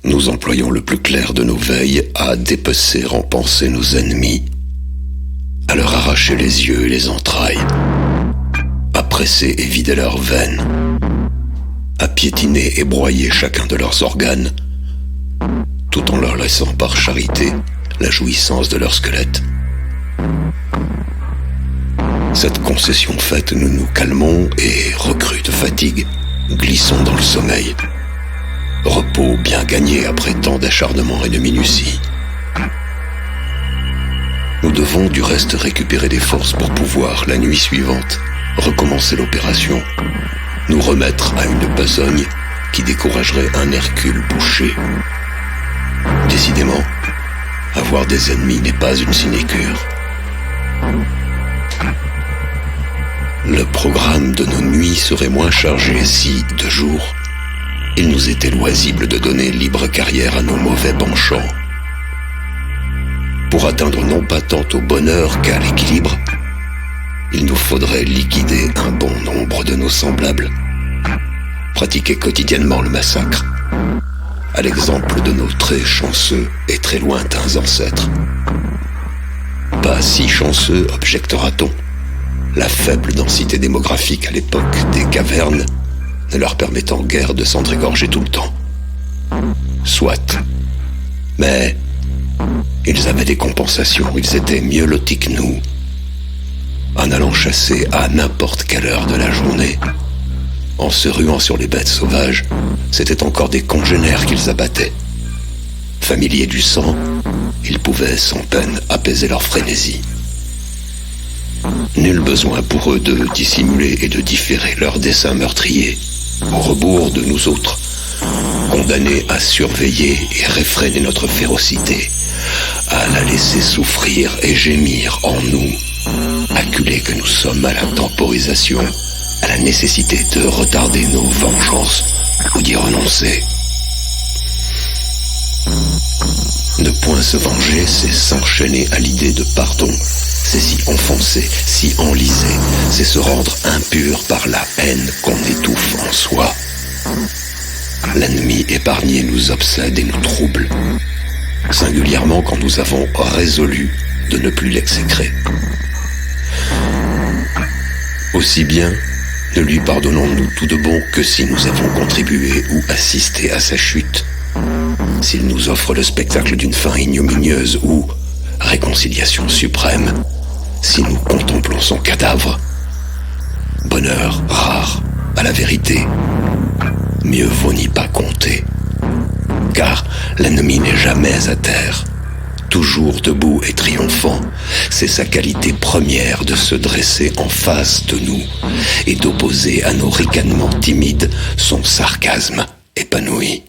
Nous employons le plus clair de nos veilles à dépecer en pensée nos ennemis, à leur arracher les yeux et les entrailles, à presser et vider leurs veines, à piétiner et broyer chacun de leurs organes, tout en leur laissant par charité la jouissance de leur squelette. Cette concession faite, nous nous calmons et, recrues de fatigue, glissons dans le sommeil. Repos bien gagné après tant d'acharnement et de minutie. Nous devons du reste récupérer des forces pour pouvoir, la nuit suivante, recommencer l'opération, nous remettre à une besogne qui découragerait un Hercule bouché. Décidément, avoir des ennemis n'est pas une sinécure. Le programme de nos nuits serait moins chargé si, de jour, il nous était loisible de donner libre carrière à nos mauvais penchants. Pour atteindre non pas tant au bonheur qu'à l'équilibre, il nous faudrait liquider un bon nombre de nos semblables, pratiquer quotidiennement le massacre, à l'exemple de nos très chanceux et très lointains ancêtres. Pas si chanceux, objectera-t-on, la faible densité démographique à l'époque des cavernes ne leur permettant guère de s'entrégorger tout le temps. Soit. Mais ils avaient des compensations, ils étaient mieux lotis que nous. En allant chasser à n'importe quelle heure de la journée, en se ruant sur les bêtes sauvages, c'étaient encore des congénères qu'ils abattaient. Familiers du sang, ils pouvaient sans peine apaiser leur frénésie. Nul besoin pour eux de dissimuler et de différer leurs desseins meurtriers, au rebours de nous autres, condamnés à surveiller et réfréner notre férocité, à la laisser souffrir et gémir en nous, acculés que nous sommes à la temporisation, à la nécessité de retarder nos vengeances ou d'y renoncer. Ne point se venger, c'est s'enchaîner à l'idée de pardon, c'est s'y enfoncer, s'y enliser, c'est se rendre impur par la haine qu'on étouffe en soi. L'ennemi épargné nous obsède et nous trouble, singulièrement quand nous avons résolu de ne plus l'exécrer. Aussi bien ne lui pardonnons-nous tout de bon que si nous avons contribué ou assisté à sa chute, s'il nous offre le spectacle d'une fin ignominieuse ou réconciliation suprême, si nous contemplons son cadavre. Bonheur rare, à la vérité, mieux vaut n'y pas compter, car l'ennemi n'est jamais à terre. Toujours debout et triomphant, c'est sa qualité première de se dresser en face de nous et d'opposer à nos ricanements timides son sarcasme épanoui.